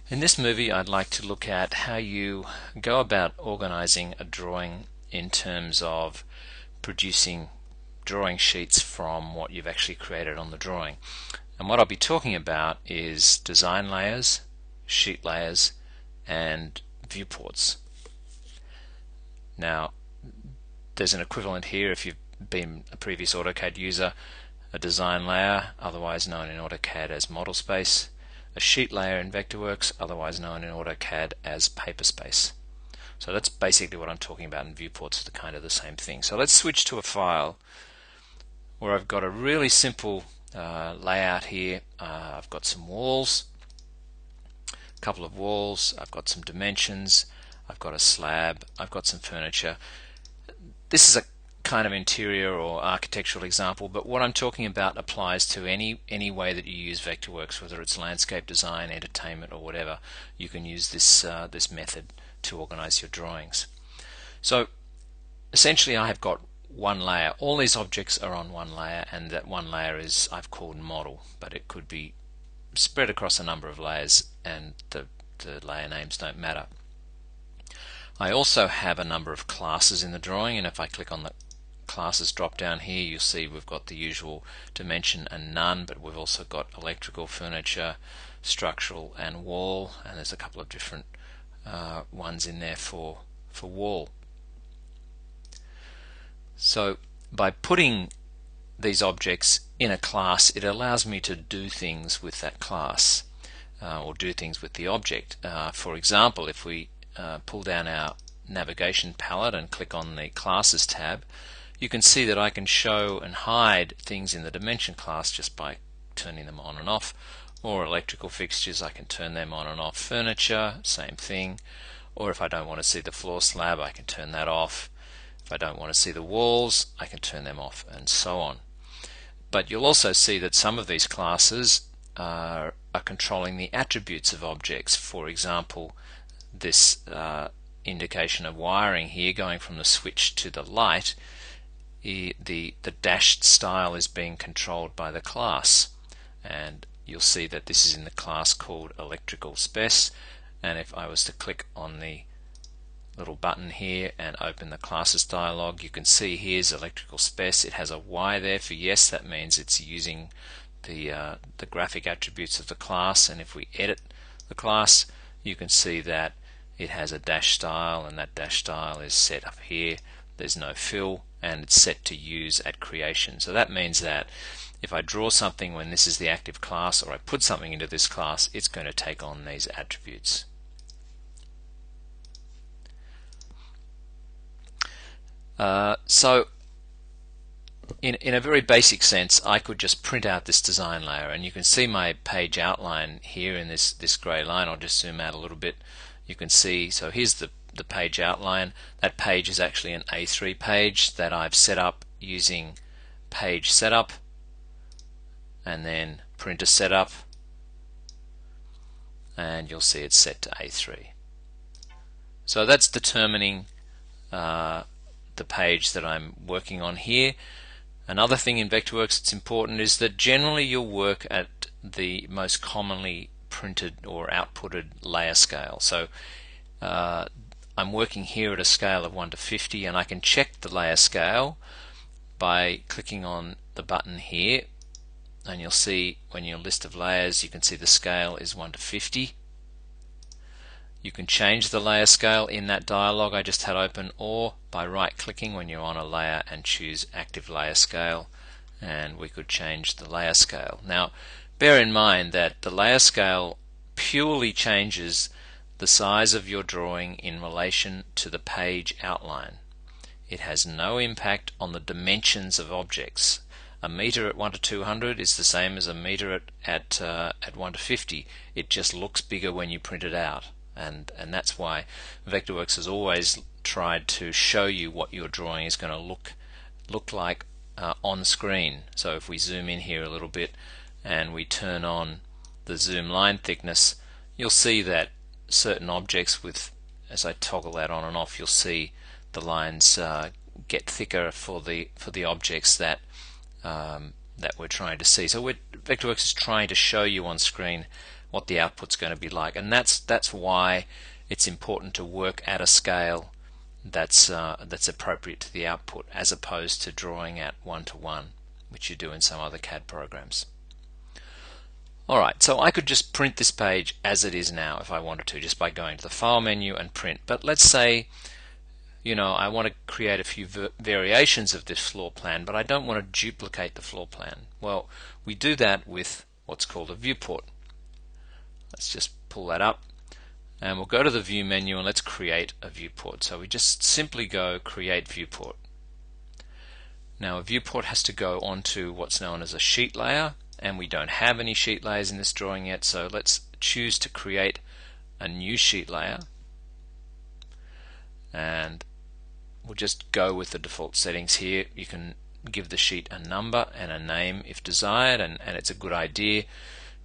In this movie, I'd like to look at how you go about organizing a drawing in terms of producing drawing sheets from what you've actually created on the drawing. And what I'll be talking about is design layers, sheet layers, and viewports. Now, there's an equivalent here if you've been a previous AutoCAD user: a design layer, otherwise known in AutoCAD as model space; a sheet layer in Vectorworks, otherwise known in AutoCAD as paper space. So that's basically what I'm talking about in viewports, the kind of the same thing. So let's switch to a file where I've got a really simple layout here. I've got some walls, a couple of walls, I've got some dimensions, I've got a slab, I've got some furniture. This is a kind of interior or architectural example, but what I'm talking about applies to any way that you use Vectorworks, whether it's landscape design, entertainment, or whatever. You can use this method to organize your drawings. So essentially I have got one layer. All these objects are on one layer, and that one layer is I've called model, but it could be spread across a number of layers, and the layer names don't matter. I also have a number of classes in the drawing, and if I click on the classes drop down here, you'll see we've got the usual dimension and none, but we've also got electrical, furniture, structural, and wall, and there's a couple of different ones in there for wall. So by putting these objects in a class, it allows me to do things with that class, or do things with the object. For example, if we pull down our navigation palette and click on the classes tab, you can see that I can show and hide things in the dimension class just by turning them on and off, or electrical fixtures, I can turn them on and off. Furniture, same thing, or if I don't want to see the floor slab, I can turn that off. If I don't want to see the walls, I can turn them off, and so on. But you'll also see that some of these classes are controlling the attributes of objects. For example, this indication of wiring here going from the switch to the light, the dashed style is being controlled by the class, and you'll see that this is in the class called electrical spec. And if I was to click on the little button here and open the classes dialog, you can see here's electrical spec. It has a Y there for yes, that means it's using the graphic attributes of the class. And if we edit the class, you can see that it has a dash style, and that dash style is set up here. There's no fill, and it's set to use at creation. So that means that if I draw something when this is the active class, or I put something into this class, it's going to take on these attributes. So in a very basic sense, I could just print out this design layer, and you can see my page outline here in this grey line. I'll just zoom out a little bit. You can see, so here's the page outline. That page is actually an A3 page that I've set up using page setup and then printer setup, and you'll see it's set to A3. So that's determining the page that I'm working on here. Another thing in Vectorworks that's important is that generally you'll work at the most commonly printed or outputted layer scale. So I'm working here at a scale of 1 to 50, and I can check the layer scale by clicking on the button here, and you'll see when your list of layers, you can see the scale is 1 to 50. You can change the layer scale in that dialog I just had open, or by right clicking when you're on a layer and choose active layer scale, and we could change the layer scale. Now bear in mind that the layer scale purely changes the size of your drawing in relation to the page outline. It has no impact on the dimensions of objects. A meter at 1 to 200 is the same as a meter at 1 to 50. It just looks bigger when you print it out, and that's why Vectorworks has always tried to show you what your drawing is going to look like on screen. So if we zoom in here a little bit and we turn on the zoom line thickness, you'll see that certain objects, as I toggle that on and off, you'll see the lines get thicker for the objects that we're trying to see. So Vectorworks is trying to show you on screen what the output's going to be like. And that's why it's important to work at a scale that's appropriate to the output, as opposed to drawing at 1:1, which you do in some other CAD programs. Alright, so I could just print this page as it is now if I wanted to, just by going to the File menu and Print. But let's say, I want to create a few variations of this floor plan, but I don't want to duplicate the floor plan. Well, we do that with what's called a viewport. Let's just pull that up, and we'll go to the View menu and let's create a viewport. So we just simply go Create Viewport. Now a viewport has to go onto what's known as a sheet layer, and we don't have any sheet layers in this drawing yet, so let's choose to create a new sheet layer, and we'll just go with the default settings here. You can give the sheet a number and a name if desired, and it's a good idea,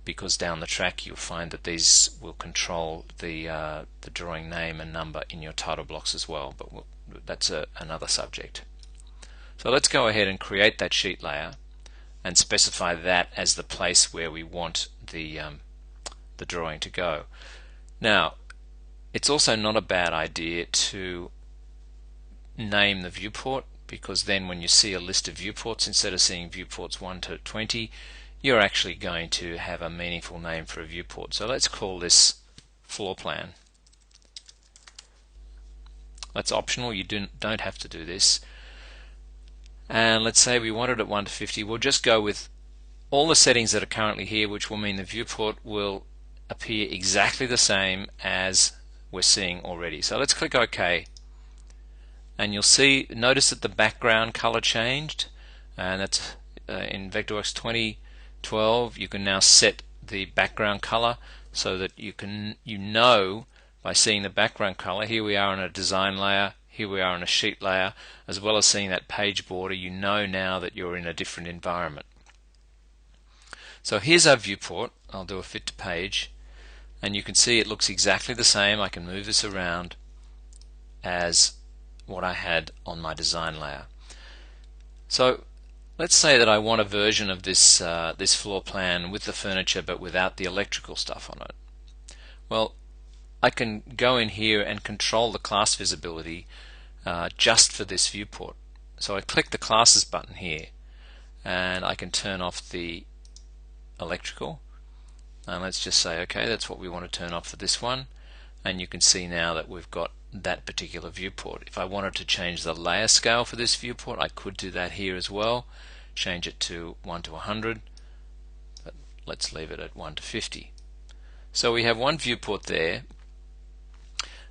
because down the track you'll find that these will control the drawing name and number in your title blocks as well, but that's another subject. So let's go ahead and create that sheet layer and specify that as the place where we want the drawing to go. Now, it's also not a bad idea to name the viewport, because then when you see a list of viewports, instead of seeing viewports 1 to 20, you're actually going to have a meaningful name for a viewport. So let's call this floor plan. That's optional, you don't have to do this. And let's say we wanted it 1 to 50. We'll just go with all the settings that are currently here, which will mean the viewport will appear exactly the same as we're seeing already. So let's click OK, and you'll notice that the background color changed, and that's in Vectorworks 2012. You can now set the background color so that you know by seeing the background color. Here we are on a design layer, here we are on a sheet layer, as well as seeing that page border. You know now that you're in a different environment. So here's our viewport. I'll do a fit to page, and you can see it looks exactly the same. I can move this around as what I had on my design layer. So let's say that I want a version of this this floor plan with the furniture but without the electrical stuff on it. Well, I can go in here and control the class visibility just for this viewport. So I click the classes button here, and I can turn off the electrical, and let's just say okay, that's what we want to turn off for this one, and you can see now that we've got that particular viewport. If I wanted to change the layer scale for this viewport, I could do that here as well, change it to 1 to 100, but let's leave it at 1 to 50. So we have one viewport there.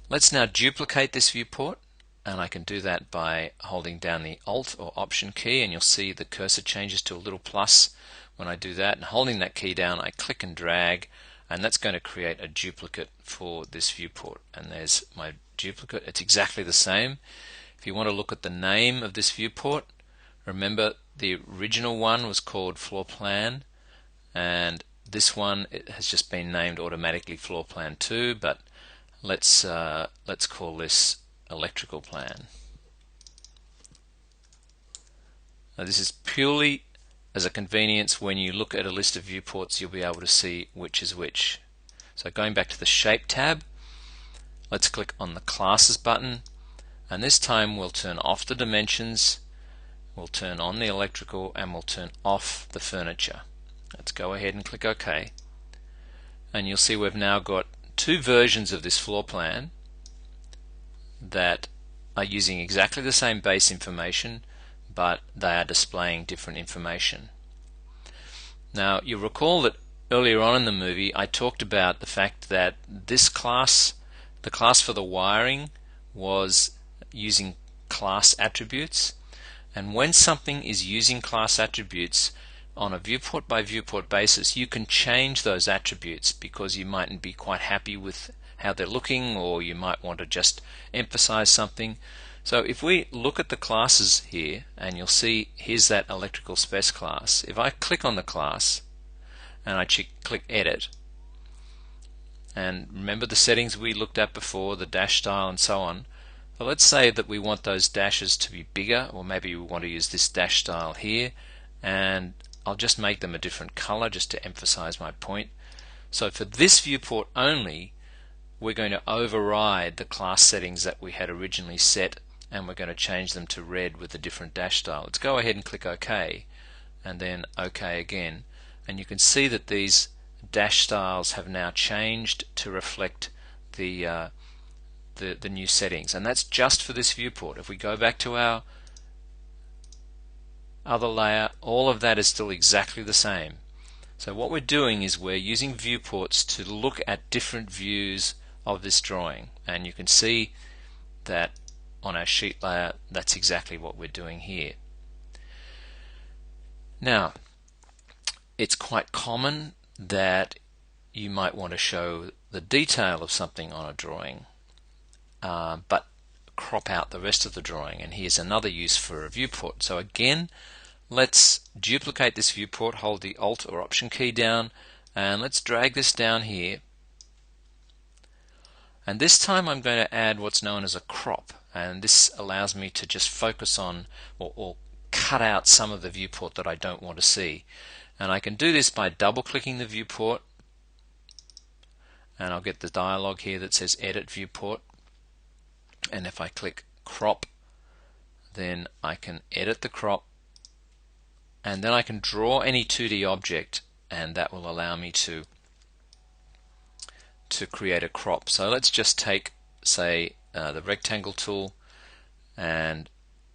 Let's now duplicate this viewport, and I can do that by holding down the Alt or Option key, and you'll see the cursor changes to a little plus when I do that, and holding that key down I click and drag, and that's going to create a duplicate for this viewport. And there's my duplicate. It's exactly the same. If you want to look at the name of this viewport, remember the original one was called floor plan, and this one, it has just been named automatically floor plan 2, but let's call this electrical plan. Now this is purely as a convenience. When you look at a list of viewports, you'll be able to see which is which. So going back to the Shape tab, let's click on the Classes button, and this time we'll turn off the dimensions, we'll turn on the electrical, and we'll turn off the furniture. Let's go ahead and click OK, and you'll see we've now got two versions of this floor plan that are using exactly the same base information, but they are displaying different information. Now you'll recall that earlier on in the movie I talked about the fact that this class, the class for the wiring, was using class attributes, and when something is using class attributes on a viewport by viewport basis, you can change those attributes because you mightn't be quite happy with how they're looking, or you might want to just emphasize something. So if we look at the classes here, and you'll see here's that electrical spec class. If I click on the class and I click edit, and remember the settings we looked at before, the dash style and so on. Well, let's say that we want those dashes to be bigger, or maybe we want to use this dash style here, and I'll just make them a different color just to emphasize my point. So for this viewport only, we're going to override the class settings that we had originally set, and we're going to change them to red with a different dash style. Let's go ahead and click OK, and then OK again, and you can see that these dash styles have now changed to reflect the new settings, and that's just for this viewport. If we go back to our other layer, all of that is still exactly the same. So what we're doing is we're using viewports to look at different views of this drawing, and you can see that on our sheet layer that's exactly what we're doing here. Now, it's quite common that you might want to show the detail of something on a drawing, but crop out the rest of the drawing, and here's another use for a viewport. So again, let's duplicate this viewport, hold the Alt or Option key down, and let's drag this down here. And this time I'm going to add what's known as a crop, and this allows me to just focus on or cut out some of the viewport that I don't want to see. And I can do this by double clicking the viewport, and I'll get the dialog here that says Edit Viewport, and if I click Crop, then I can edit the crop, and then I can draw any 2D object, and that will allow me to create a crop. So let's just take, say, the rectangle tool, and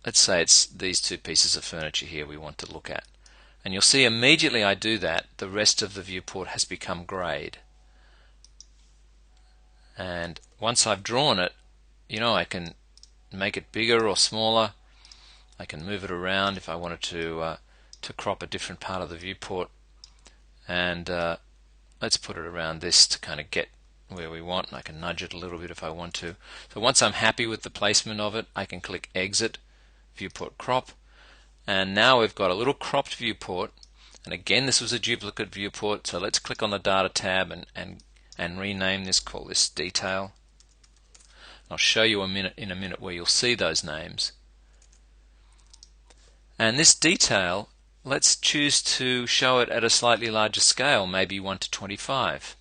let's say it's these two pieces of furniture here we want to look at. And you'll see immediately I do that, the rest of the viewport has become grayed. And once I've drawn it, you know, I can make it bigger or smaller. I can move it around if I wanted to crop a different part of the viewport. And let's put it around this to kind of get where we want, and I can nudge it a little bit if I want to. So once I'm happy with the placement of it, I can click Exit, Viewport Crop, and now we've got a little cropped viewport. And again, this was a duplicate viewport, so let's click on the Data tab and rename this, call this Detail. I'll show you in a minute where you'll see those names. And this detail, let's choose to show it at a slightly larger scale, maybe 1:25.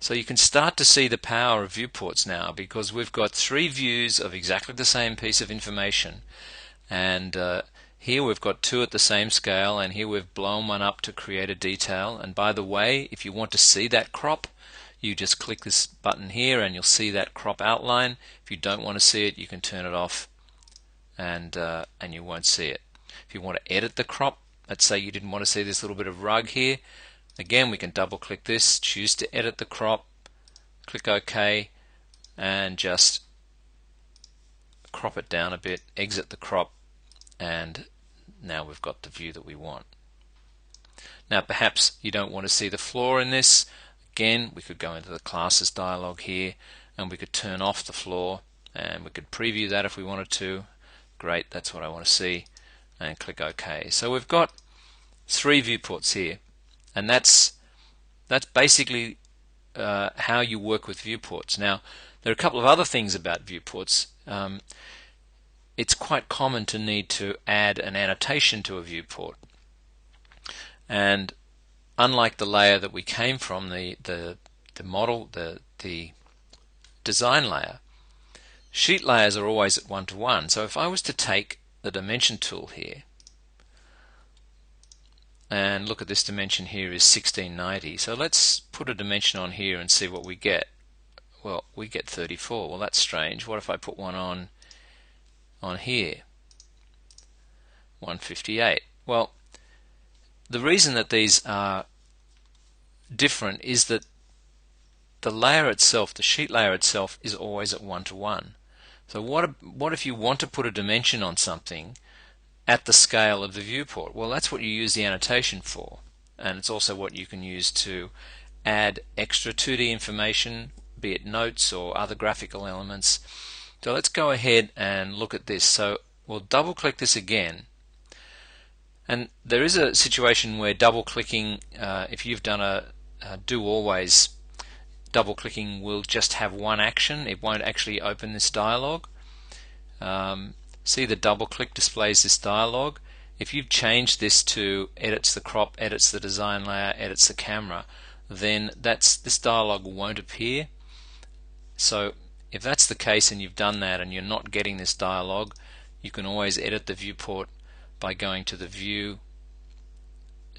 So you can start to see the power of viewports now, because we've got three views of exactly the same piece of information, and here we've got two at the same scale, and here we've blown one up to create a detail. And by the way, if you want to see that crop, you just click this button here and you'll see that crop outline. If you don't want to see it, you can turn it off, and you won't see it. If you want to edit the crop, let's say you didn't want to see this little bit of rug here, again we can double click this, choose to edit the crop, click OK, and just crop it down a bit, exit the crop, and now we've got the view that we want. Now perhaps you don't want to see the floor in this. Again, we could go into the classes dialog here, and we could turn off the floor, and we could preview that if we wanted to. Great, that's what I want to see, and click OK. So we've got three viewports here, and that's basically how you work with viewports. Now, there are a couple of other things about viewports. It's quite common to need to add an annotation to a viewport, and unlike the layer that we came from, the model, the design layer, sheet layers are always at 1:1. So if I was to take the dimension tool here and look at this dimension here is 1690, so let's put a dimension on here and see what we get. Well, we get 34. Well, that's strange. What if I put one on here? 158. Well, the reason that these are different is that the layer itself, the sheet layer itself, is always at 1:1. So what if you want to put a dimension on something at the scale of the viewport? Well, that's what you use the annotation for, and it's also what you can use to add extra 2D information, be it notes or other graphical elements. So let's go ahead and look at this. So we'll double click this again, and there is a situation where double clicking, if you've done a do always, double clicking will just have one action. It won't actually open this dialog. See, the double click displays this dialog. if you've changed this to edits the crop, edits the design layer, edits the camera, then this dialog won't appear. So if that's the case and you've done that and you're not getting this dialog, you can always edit the viewport by going to the view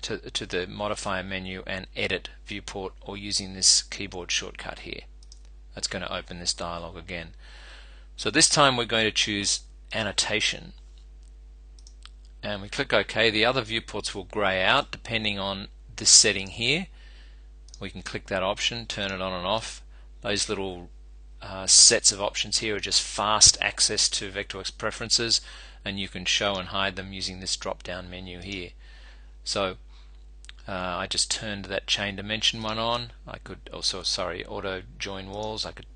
to the modifier menu and edit viewport, or using this keyboard shortcut here. That's going to open this dialog again. So this time we're going to choose annotation, and we click OK. The other viewports will grey out depending on this setting here. We can click that option, turn it on and off. Those little sets of options here are just fast access to Vectorworks preferences, and you can show and hide them using this drop down menu here. So I just turned that chain dimension one on. I could also, auto join walls, I could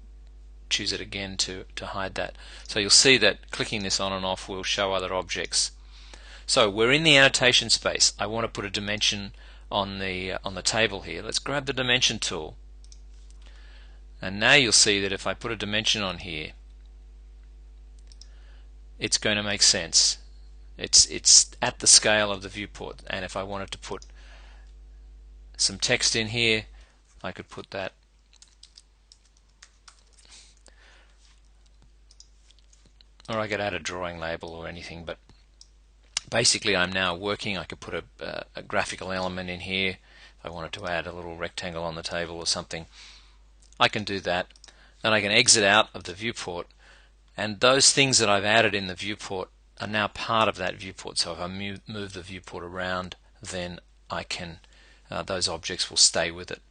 choose it again to hide that. So you'll see that clicking this on and off will show other objects. So we're in the annotation space. I want to put a dimension on the table here. Let's grab the dimension tool, and now you'll see that if I put a dimension on here, it's going to make sense. It's at the scale of the viewport, and if I wanted to put some text in here, I could put that. Or I could add a drawing label or anything, but basically I'm now working. I could put a graphical element in here. If I wanted to add a little rectangle on the table or something, I can do that. Then I can exit out of the viewport, and those things that I've added in the viewport are now part of that viewport. So if I move the viewport around, then I can those objects will stay with it.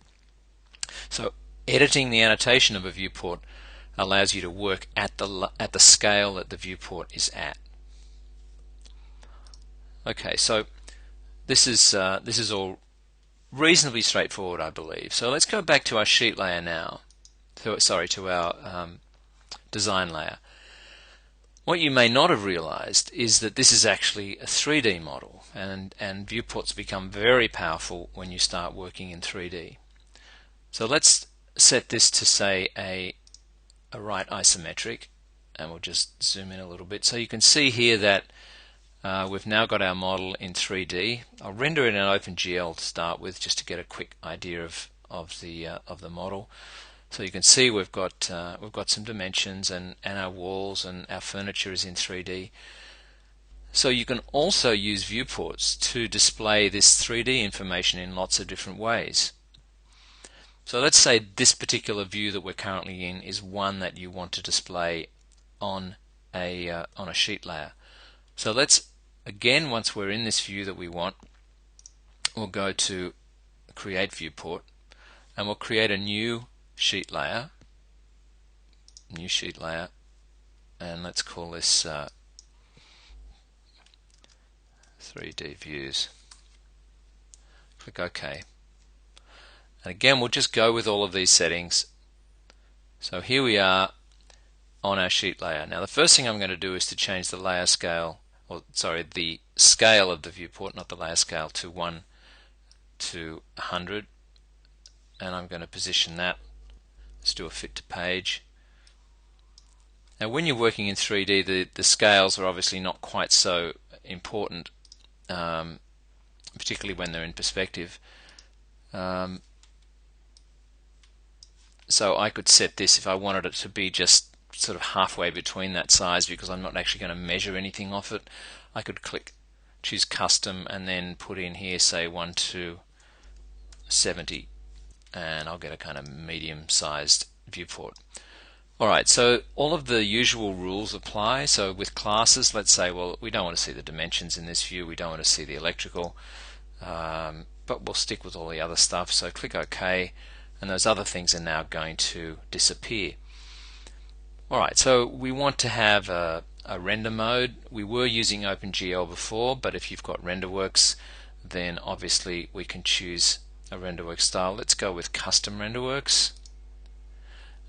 So editing the annotation of a viewport allows you to work at the scale that the viewport is at. Okay, so this is all reasonably straightforward, I believe. So let's go back to our sheet layer now. To our design layer. What you may not have realized is that this is actually a 3D model, and viewports become very powerful when you start working in 3D. So let's set this to, say, a right isometric, and we'll just zoom in a little bit. So you can see here that we've now got our model in 3D. I'll render it in OpenGL to start with, just to get a quick idea of the model. So you can see we've got some dimensions, and our walls and our furniture is in 3D. So you can also use viewports to display this 3D information in lots of different ways. So let's say this particular view that we're currently in is one that you want to display on a sheet layer. So let's, again, once we're in this view that we want, we'll go to Create Viewport, and we'll create a new sheet layer, and let's call this 3D views. Click OK. And again, we'll just go with all of these settings. So here we are on our sheet layer. Now the first thing I'm going to do is to change the layer scale, the scale of the viewport, not the layer scale, to 1 to 100, and I'm going to position that. Let's do a fit to page. Now when you're working in 3D, the scales are obviously not quite so important, particularly when they're in perspective. So I could set this, if I wanted it to be just sort of halfway between that size, because I'm not actually going to measure anything off it. I could choose custom, and then put in here, say 1 to 70, and I'll get a kind of medium-sized viewport. Alright, so all of the usual rules apply. So with classes, let's say, well, we don't want to see the dimensions in this view, we don't want to see the electrical, but we'll stick with all the other stuff. So click OK, and those other things are now going to disappear. Alright, so we want to have a render mode. We were using OpenGL before, but if you've got Renderworks, then obviously we can choose a Renderworks style. Let's go with Custom Renderworks,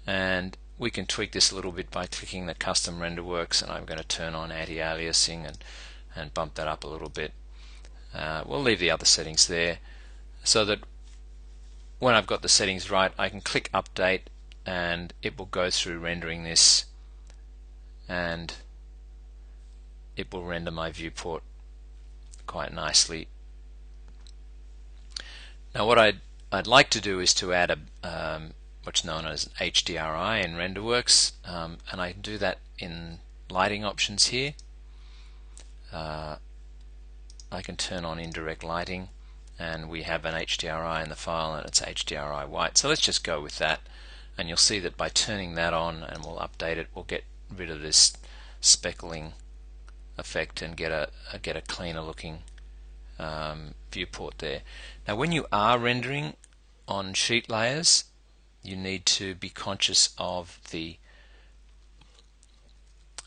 and we can tweak this a little bit by clicking the Custom Renderworks, and I'm going to turn on anti-aliasing and bump that up a little bit. We'll leave the other settings there, so that when I've got the settings right, I can click Update, and it will go through rendering this, and it will render my viewport quite nicely. Now what I'd like to do is to add a what's known as an HDRI in Renderworks, and I can do that in lighting options here. I can turn on indirect lighting, and we have an HDRI in the file, and it's HDRI white. So let's just go with that, and you'll see that by turning that on, and we'll update it, we'll get rid of this speckling effect and get a cleaner looking viewport there. Now when you are rendering on sheet layers, you need to be conscious of the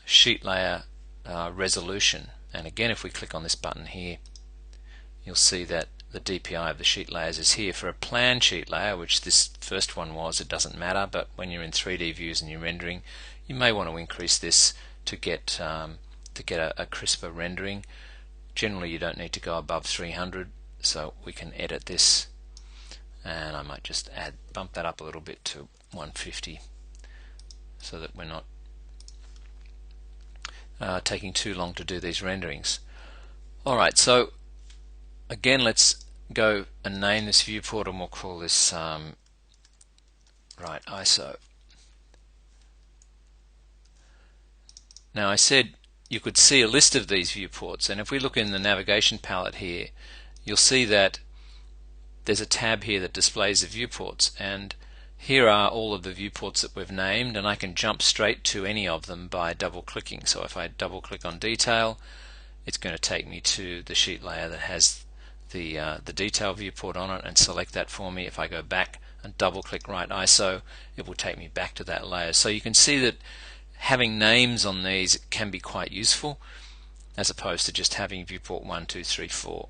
sheet layer resolution. And again, if we click on this button here, you'll see that the DPI of the sheet layers is here. For a plan sheet layer, which this first one was, it doesn't matter, but when you're in 3D views and you're rendering, you may want to increase this to get a crisper rendering. Generally you don't need to go above 300, so we can edit this, and I might just bump that up a little bit to 150 so that we're not taking too long to do these renderings. Alright, so again, let's go and name this viewport, and we'll call this right ISO. Now I said you could see a list of these viewports, and if we look in the navigation palette here, you'll see that there's a tab here that displays the viewports, and here are all of the viewports that we've named, and I can jump straight to any of them by double clicking. So if I double click on detail, it's going to take me to the sheet layer that has the detail viewport on it and select that for me. If I go back and double click right ISO, it will take me back to that layer. So you can see that having names on these can be quite useful, as opposed to just having viewport 1, 2, 3, 4.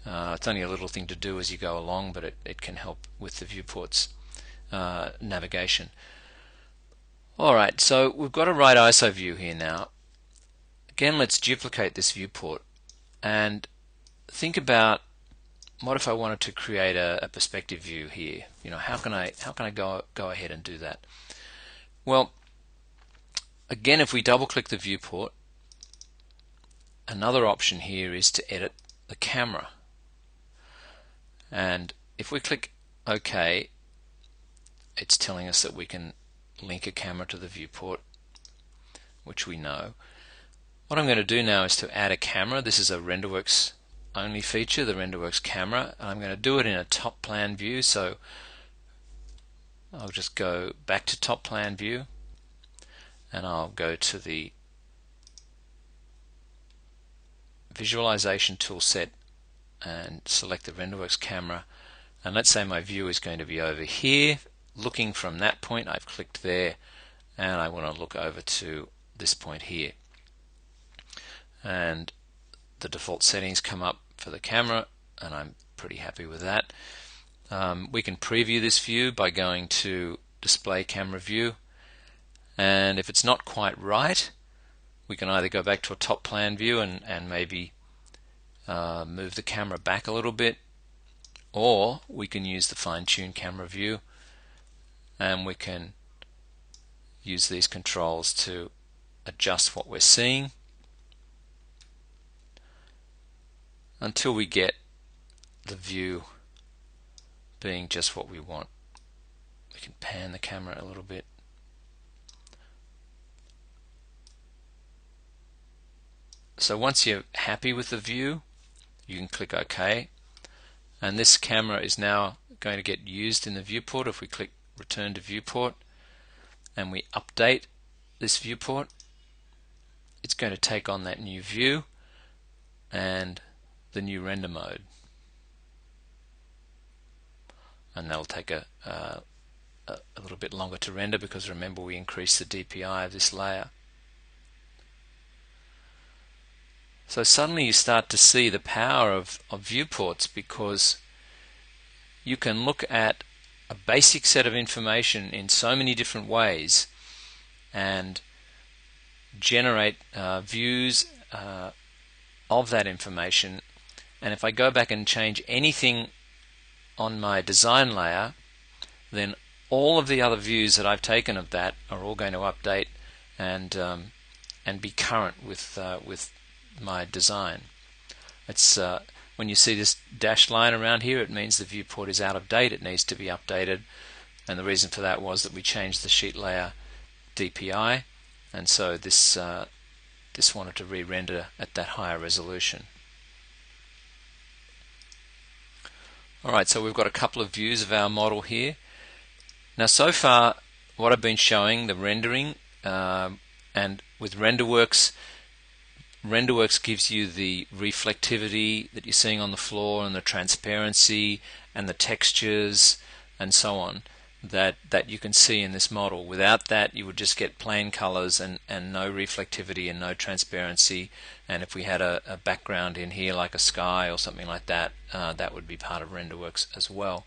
It's only a little thing to do as you go along, but it can help with the viewports navigation. Alright, so we've got a right ISO view here now. Again, let's duplicate this viewport and think about, what if I wanted to create a perspective view here? You know, how can I go ahead and do that? Well, again, if we double click the viewport, another option here is to edit the camera. And if we click OK, it's telling us that we can link a camera to the viewport, which we know. What I'm going to do now is to add a camera. This is a Renderworks only feature, the Renderworks camera. I'm going to do it in a top plan view, so I'll just go back to top plan view, and I'll go to the visualization tool set and select the Renderworks camera, and let's say my view is going to be over here, looking from that point. I've clicked there, and I want to look over to this point here, and the default settings come up for the camera, and I'm pretty happy with that. We can preview this view by going to display camera view, and if it's not quite right, we can either go back to a top plan view and maybe move the camera back a little bit, or we can use the fine-tune camera view, and we can use these controls to adjust what we're seeing until we get the view being just what we want. We can pan the camera a little bit. So once you're happy with the view, you can click OK, and this camera is now going to get used in the viewport. If we click Return to Viewport and we update this viewport, it's going to take on that new view and the new render mode, and that'll take a little bit longer to render, because remember, we increased the DPI of this layer. So suddenly you start to see the power of viewports, because you can look at a basic set of information in so many different ways and generate views of that information. And if I go back and change anything on my design layer, then all of the other views that I've taken of that are all going to update and be current with my design. It's when you see this dashed line around here, it means the viewport is out of date. It needs to be updated, and the reason for that was that we changed the sheet layer DPI, and so this wanted to re-render at that higher resolution. Alright, so we've got a couple of views of our model here. Now so far what I've been showing, the rendering, and with Renderworks gives you the reflectivity that you're seeing on the floor, and the transparency and the textures and so on that you can see in this model. Without that, you would just get plain colors and no reflectivity and no transparency, and if we had a background in here like a sky or something like that, that would be part of Renderworks as well.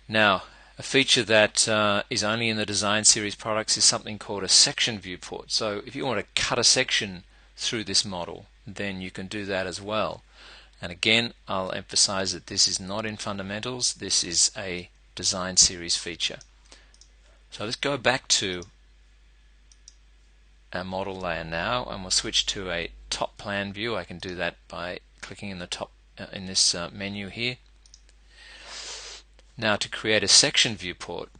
Now, a feature that is only in the Design Series products is something called a section viewport. So if you want to cut a section through this model, then you can do that as well. And again, I'll emphasize that this is not in fundamentals, this is a Design Series feature. So let's go back to our model layer now, and we'll switch to a top plan view. I can do that by clicking in the top in this menu here. Now, to create a section viewport,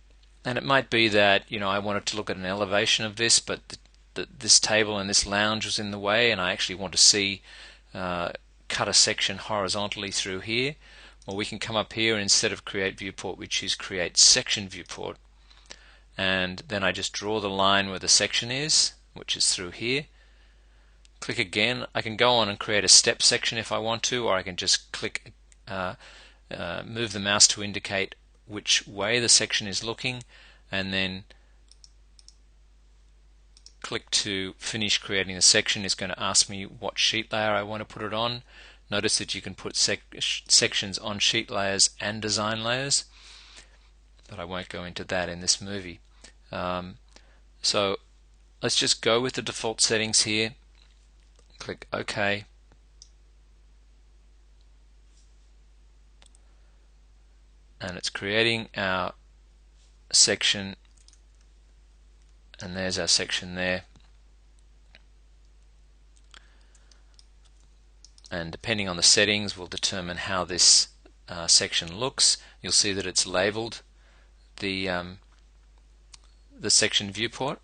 and it might be that I wanted to look at an elevation of this, but this table and this lounge was in the way, and I actually want to see cut a section horizontally through here. Well, we can come up here, and instead of create viewport, we choose create section viewport, and then I just draw the line where the section is, which is through here. Click again. I can go on and create a step section if I want to, or I can just click move the mouse to indicate which way the section is looking, and then click to finish creating the section. It's going to ask me what sheet layer I want to put it on. Notice that you can put sections on sheet layers and design layers, but I won't go into that in this movie. So let's just go with the default settings here. Click OK. And it's creating our section, and there's our section there. And depending on the settings, we'll determine how this section looks. You'll see that it's labeled the section viewport.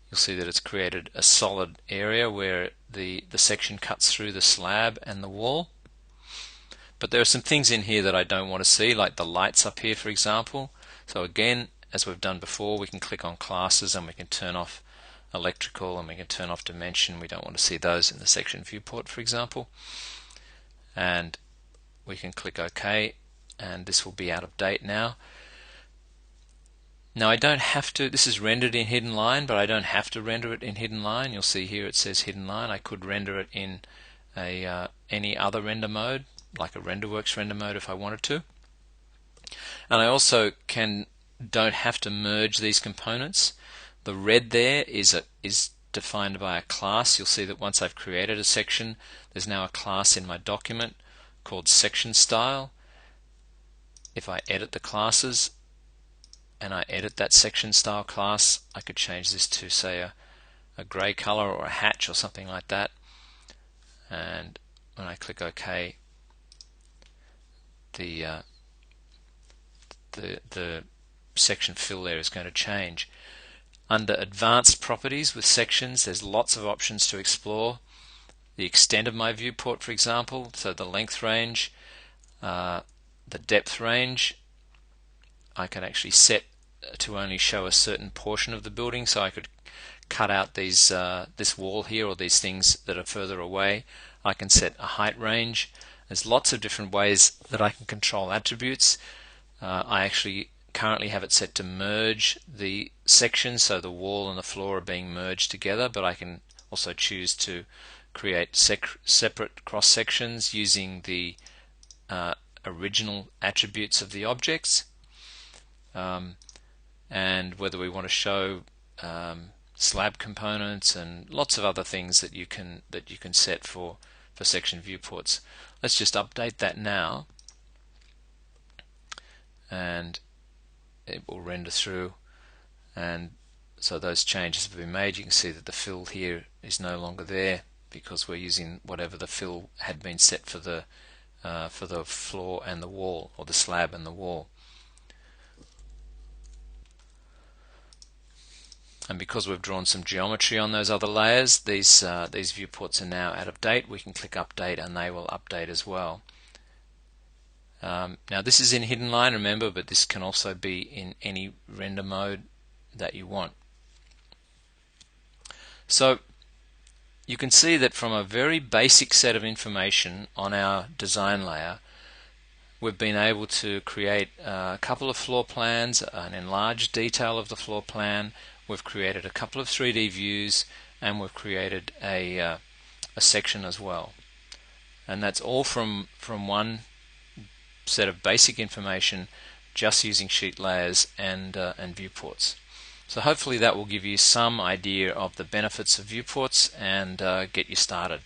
You'll see that it's created a solid area where the section cuts through the slab and the wall. But there are some things in here that I don't want to see, like the lights up here, for example. So again, as we've done before, we can click on classes and we can turn off electrical and we can turn off dimension. We don't want to see those in the section viewport, for example. And we can click OK, and this will be out of date now. Now I don't have to, this is rendered in hidden line, but I don't have to render it in hidden line. You'll see here it says hidden line. I could render it in any other render mode, like a Renderworks render mode if I wanted to. And I also don't have to merge these components. The red there is defined by a class. You'll see that once I've created a section, there's now a class in my document called section style. If I edit the classes and I edit that section style class, I could change this to, say, a gray color or a hatch or something like that. And when I click OK, the section fill there is going to change. Under advanced properties with sections, there's lots of options to explore. The extent of my viewport, for example, so the length range, the depth range, I can actually set to only show a certain portion of the building, so I could cut out these this wall here or these things that are further away. I can set a height range. There's lots of different ways that I can control attributes. I actually currently have it set to merge the sections, so the wall and the floor are being merged together, but I can also choose to create separate cross sections using the original attributes of the objects. And whether we want to show slab components and lots of other things that you can set for section viewports. Let's just update that now, and it will render through, and So those changes have been made. You can see that the fill here is no longer there because we're using whatever the fill had been set for the floor and the wall, or the slab and the wall. And because we've drawn some geometry on those other layers, these viewports are now out of date. We can click update and they will update as well. Now this is in hidden line, remember, but this can also be in any render mode that you want. So you can see that from a very basic set of information on our design layer, we've been able to create a couple of floor plans, an enlarged detail of the floor plan. We've created a couple of 3D views, and we've created a section as well. And that's all from one set of basic information, just using sheet layers and viewports. So hopefully that will give you some idea of the benefits of viewports and get you started.